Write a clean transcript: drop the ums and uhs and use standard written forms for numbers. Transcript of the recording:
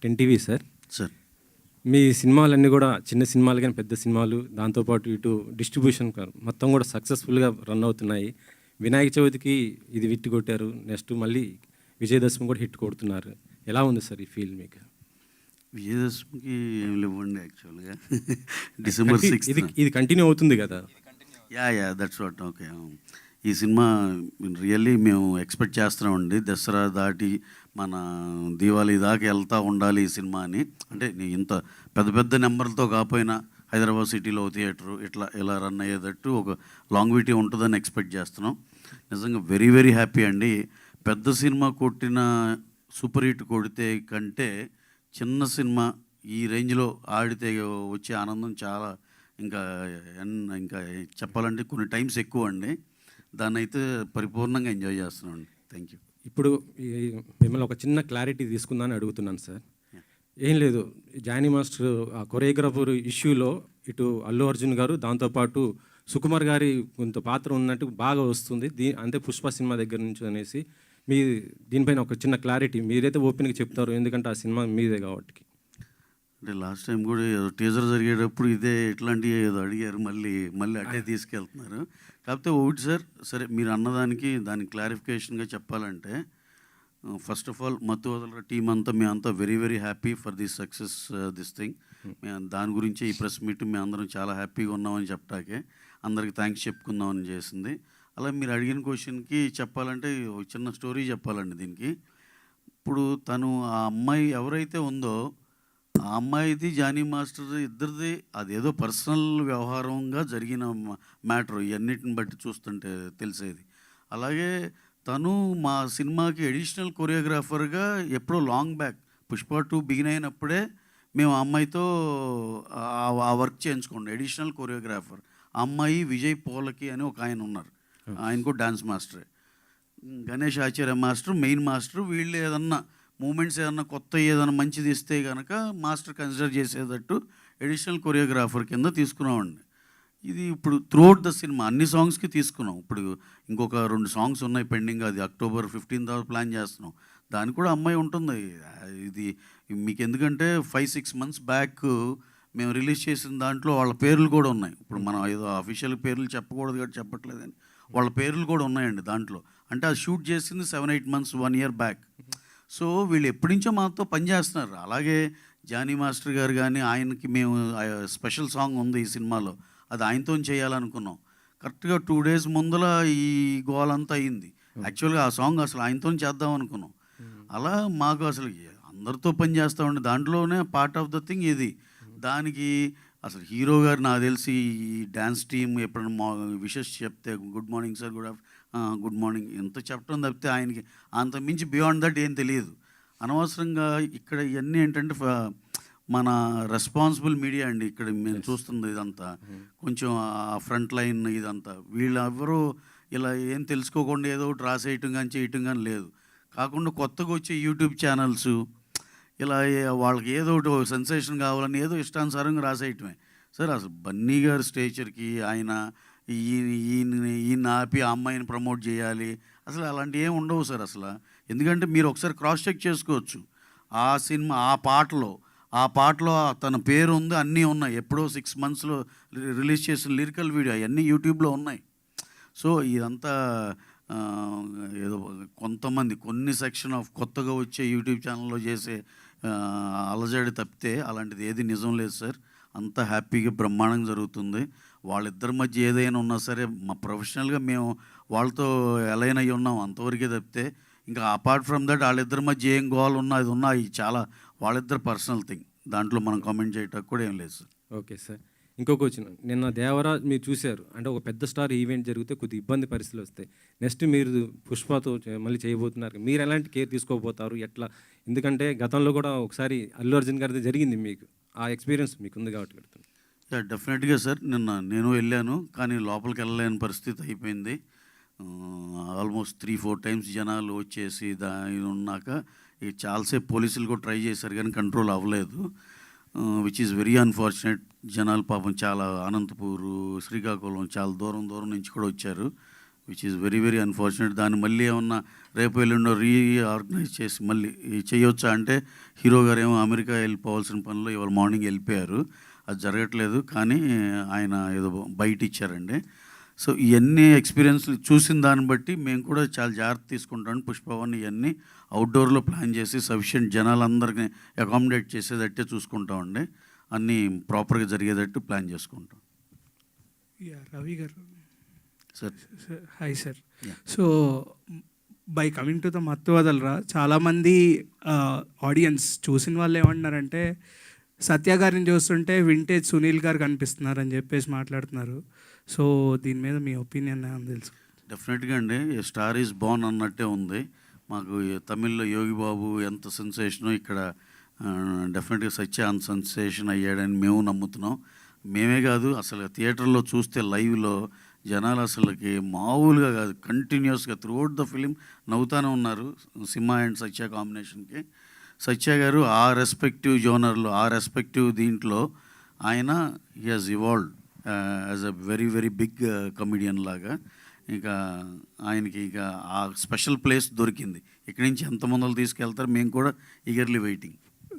Ten TV sir. Sir మీ సినిమాలన్నీ కూడా చిన్న సినిమాలు కానీ పెద్ద సినిమాలు దాంతోపాటు ఇటు డిస్ట్రిబ్యూషన్ మొత్తం కూడా సక్సెస్ఫుల్గా రన్ అవుతున్నాయి. వినాయక చవితికి ఇది హిట్ కొట్టారు, నెక్స్ట్ మళ్ళీ విజయదశమి కూడా హిట్ కొడుతున్నారు. ఎలా ఉంది సార్ ఈ ఫీల్ మీకు? విజయదశమికి ఏం లేవండి యాక్చువల్గా. డిసెంబర్ 6 ఇది కంటిన్యూ అవుతుంది కదా. Yeah that's what. ఓకే, ఈ సినిమా రియల్లీ మేము ఎక్స్పెక్ట్ చేస్తున్నామండి. దసరా దాటి మన దీవాళి దాకా వెళ్తూ ఉండాలి ఈ సినిమా అని. అంటే ఇంత పెద్ద పెద్ద నెంబర్లతో కాకపోయినా హైదరాబాద్ సిటీలో థియేటరు ఇలా రన్ అయ్యేటట్టు ఒక లాంగ్విటీ ఉంటుందని ఎక్స్పెక్ట్ చేస్తున్నాం. నిజంగా వెరీ వెరీ హ్యాపీ అండి. పెద్ద సినిమా కొట్టిన సూపర్ హిట్ కొడితే కంటే చిన్న సినిమా ఈ రేంజ్లో ఆడితే వచ్చే ఆనందం చాలా ఇంకా చెప్పాలంటే కొన్ని టైమ్స్ ఎక్కువ అండి. దాన్ని అయితే పరిపూర్ణంగా ఎంజాయ్ చేస్తున్నాం అండి. Thank you. ఇప్పుడు మిమ్మల్ని ఒక చిన్న క్లారిటీ తీసుకుందామని అడుగుతున్నాను సార్. ఏం లేదు, జానీ మాస్టర్ ఆ కొరియోగ్రాఫర్ ఇష్యూలో ఇటు అల్లు అర్జున్ గారు దాంతోపాటు సుకుమార్ గారి కొంత పాత్ర ఉన్నట్టు బాగా వస్తుంది. అంటే పుష్ప సినిమా దగ్గర నుంచి అనేసి మీ దీనిపైన ఒక చిన్న క్లారిటీ మీరైతే ఓపెన్గా చెప్తారు, ఎందుకంటే ఆ సినిమా మీదే కాబట్టి. అంటే లాస్ట్ టైం కూడా టీజర్ జరిగేటప్పుడు ఇదే ఇట్లాంటివి ఏదో అడిగారు, మళ్ళీ అటే తీసుకెళ్తున్నారు. కాకపోతే ఒకటి సార్, సరే మీరు అన్నదానికి దానికి క్లారిఫికేషన్గా చెప్పాలంటే, ఫస్ట్ ఆఫ్ ఆల్ మత్తు వదలరా టీం అంతా మేమంతా very very happy for this success this thing. మేము దాని గురించి ఈ ప్రెస్ మీట్ మేము అందరం చాలా హ్యాపీగా ఉన్నామని చెప్పటాకే అందరికి థ్యాంక్స్ చెప్పుకుందామని చేసింది. అలా మీరు అడిగిన క్వశ్చన్కి చెప్పాలంటే ఒక చిన్న స్టోరీ చెప్పాలండి దీనికి. ఇప్పుడు తను ఆ అమ్మాయి ఎవరైతే ఉందో ఆ అమ్మాయిది జానీ మాస్టర్ ఇద్దరిది అదేదో పర్సనల్ వ్యవహారంగా జరిగిన మ్యాటర్ ఇవన్నిటిని బట్టి చూస్తుంటే తెలిసేది. అలాగే తను మా సినిమాకి అడిషనల్ కొరియోగ్రాఫర్గా ఎప్పుడో లాంగ్ బ్యాక్ పుష్ప 2 బిగిన్ అయినప్పుడే మేము ఆ అమ్మాయితో ఆ వర్క్ చేయించుకోండి. అడిషనల్ కొరియోగ్రాఫర్ ఆ అమ్మాయి విజయ్ పోలకి అని ఒక ఆయన ఉన్నారు, ఆయన కూడా డాన్స్ మాస్టరే. గణేష్ ఆచార్య మాస్టర్ మెయిన్ మాస్టర్. వీళ్ళు ఏదన్నా మూమెంట్స్ ఏదన్నా కొత్త ఏదైనా మంచిది ఇస్తే కనుక మాస్టర్ కన్సిడర్ చేసేటట్టు అడిషనల్ కొరియోగ్రాఫర్ కింద తీసుకున్నామండి. ఇది ఇప్పుడు త్రూఅవుట్ ద సినిమా అన్ని సాంగ్స్కి తీసుకున్నాం. ఇప్పుడు ఇంకొక 2 సాంగ్స్ ఉన్నాయి పెండింగ్, అది అక్టోబర్ 15 దాకా ప్లాన్ చేస్తున్నాం. దానికి కూడా అమ్మాయి ఉంటుంది. ఇది మీకు ఎందుకంటే 5-6 months బ్యాక్ మేము రిలీజ్ చేసిన దాంట్లో వాళ్ళ పేర్లు కూడా ఉన్నాయి. ఇప్పుడు మనం ఏదో అఫీషియల్ పేర్లు చెప్పకూడదు కాబట్టి చెప్పట్లేదని వాళ్ళ పేర్లు కూడా ఉన్నాయండి దాంట్లో. అంటే అది షూట్ చేసింది 7-8 months 1 year బ్యాక్. సో వీళ్ళు ఎప్పటి నుంచో మాతో పనిచేస్తున్నారు. అలాగే జానీ మాస్టర్ గారు కానీ ఆయనకి మేము స్పెషల్ సాంగ్ ఉంది ఈ సినిమాలో, అది ఆయనతో చేయాలనుకున్నాం. కరెక్ట్గా 2 days ముందల ఈ గోలంతా అయింది. యాక్చువల్గా ఆ సాంగ్ అసలు ఆయనతో చేద్దాం అనుకున్నాం. అలా మాకు అసలు అందరితో పని చేస్తామండి, దాంట్లోనే పార్ట్ ఆఫ్ ద థింగ్ ఇది. దానికి అసలు హీరో గారు నాకు తెలిసి ఈ డ్యాన్స్ టీం ఎప్పుడైనా విషెస్ చెప్తే good morning sir, good morning ఎంత చెప్పడం తప్పితే ఆయనకి అంత మించి బియాండ్ దట్ ఏం తెలియదు. అనవసరంగా ఇక్కడ ఇవన్నీ ఏంటంటే మన రెస్పాన్సిబుల్ మీడియా అండి ఇక్కడ మేము చూస్తుంది ఇదంతా. కొంచెం ఆ ఫ్రంట్ లైన్ ఇదంతా వీళ్ళెవరూ ఇలా ఏం తెలుసుకోకుండా ఏదో ఒకటి రాసేయటం కానీ చేయటం కానీ లేదు. కాకుండా కొత్తగా వచ్చే యూట్యూబ్ ఛానల్స్ ఇలా వాళ్ళకి ఏదో ఒకటి సెన్సేషన్ కావాలని ఏదో ఇష్టానుసారంగా రాసేయటమే. సార్ అసలు బన్నీ గారి స్టేచర్కి ఆయన ఈయన ఆపి ఆ అమ్మాయిని ప్రమోట్ చేయాలి అసలు అలాంటివి ఏమి ఉండవు సార్ అసలు. ఎందుకంటే మీరు ఒకసారి క్రాస్ చెక్ చేసుకోవచ్చు. ఆ సినిమా ఆ పాటలో తన పేరు ఉంది, అన్నీ ఉన్నాయి. ఎప్పుడో 6 monthsలో రిలీజ్ చేసిన లిరికల్ వీడియో అవన్నీ యూట్యూబ్లో ఉన్నాయి. సో ఇదంతా ఏదో కొంతమంది కొన్ని సెక్షన్ ఆఫ్ కొత్తగా వచ్చే యూట్యూబ్ ఛానల్లో చేసే అలజడి తప్పితే అలాంటిది ఏది నిజం లేదు సార్. అంతా హ్యాపీగా బ్రహ్మాండంగా జరుగుతుంది. వాళ్ళిద్దరి మధ్య ఏదైనా ఉన్నా సరే మా ప్రొఫెషనల్గా మేము వాళ్ళతో అలైన్ అయ్యి ఉన్నాం అంతవరకే తప్పితే ఇంకా అపార్ట్ ఫ్రమ్ దట్ వాళ్ళిద్దరి మధ్య ఏం గోల్ ఉన్నా అది ఉన్నా ఇది చాలా వాళ్ళిద్దరు పర్సనల్ థింగ్, దాంట్లో మనం కామెంట్ చేయటానికి కూడా ఏం లేదు సార్. ఓకే సార్, ఇంకొక వచ్చిన నిన్న దేవరా మీరు చూశారు, అంటే ఒక పెద్ద స్టార్ ఈవెంట్ జరిగితే కొద్దిగా ఇబ్బంది పరిస్థితులు వస్తాయి. నెక్స్ట్ మీరు పుష్పతో మళ్ళీ చేయబోతున్నారు, మీరు ఎలాంటి కేర్ తీసుకోబోతారు ఎట్లా? ఎందుకంటే గతంలో కూడా ఒకసారి అల్లు అర్జున్ గారిది జరిగింది, మీకు ఆ ఎక్స్పీరియన్స్ మీకు ఉంది కాబట్టి పెడుతుంది. డెఫినెట్గా సార్, నిన్న నేను వెళ్ళాను కానీ లోపలికి వెళ్ళలేని పరిస్థితి అయిపోయింది. ఆల్మోస్ట్ 3-4 times జనాలు వచ్చేసి ఉన్నాక చాలాసేపు పోలీసులు కూడా ట్రై చేశారు కానీ కంట్రోల్ అవ్వలేదు, విచ్ ఈజ్ వెరీ అన్ఫార్చునేట్. జనాలు పాపం చాలా అనంతపూరు, శ్రీకాకుళం చాలా దూరం నుంచి కూడా వచ్చారు. Which is very very unfortunate. దాన్ని మళ్ళీ ఏమన్నా రేపు ఎల్లుండో రీఆర్గనైజ్ చేసి మళ్ళీ చేయొచ్చా అంటే హీరో గారు ఏమో అమెరికా వెళ్ళిపోవాల్సిన పనిలో ఇవాళ మార్నింగ్ వెళ్ళిపోయారు. అది జరగట్లేదు, కానీ ఆయన ఏదో బయట ఇచ్చారండి. సో ఇవన్నీ ఎక్స్పీరియన్స్లు చూసిన దాన్ని బట్టి మేము కూడా చాలా జాగ్రత్త తీసుకుంటాం. పుష్పవన్ ఇవన్నీ అవుట్డోర్లో ప్లాన్ చేసి సఫిషియెంట్ జనాలందరినీ అకామిడేట్ చేసేటట్టే చూసుకుంటామండి. అన్నీ ప్రాపర్గా జరిగేటట్టు ప్లాన్ చేసుకుంటాం. రవి గారు sir hi sir. Yeah. So by coming to the మత్తు వదలరా, చాలామంది ఆడియన్స్ చూసిన వాళ్ళు ఏమంటున్నారంటే సత్య గారిని చూస్తుంటే వింటేజ్ సునీల్ గారు కనిపిస్తున్నారు అని చెప్పేసి మాట్లాడుతున్నారు. సో దీని మీద మీ ఒపీనియన్ ఏమని తెలుసు? డెఫినెట్గా అండి, స్టార్ ఈజ్ బోర్న్ అన్నట్టే ఉంది. మాకు తమిళ్లో యోగి బాబు ఎంత సెన్సేషనో ఇక్కడ డెఫినెట్గా సత్య అంత సెన్సేషన్ అయ్యాడని మేము నమ్ముతున్నాం. మేమే కాదు, అసలు థియేటర్లో చూస్తే లైవ్లో జనాలు అసలుకి మామూలుగా కాదు, కంటిన్యూస్గా త్రూఅవుట్ ద ఫిలిం నవ్వుతూనే ఉన్నారు సింహ అండ్ సత్య కాంబినేషన్కి. సత్య గారు ఆ రెస్పెక్టివ్ జోనర్లో, ఆ రెస్పెక్టివ్ దీంట్లో ఆయన he has evolved as a very very big comedian లాగా. ఇక ఆయనకి ఇక ఆ స్పెషల్ ప్లేస్ దొరికింది. ఇక్కడి నుంచి ఎంతమందిలో తీసుకెళ్తారు, మేము కూడా ఈగర్లీ వెయిటింగ్.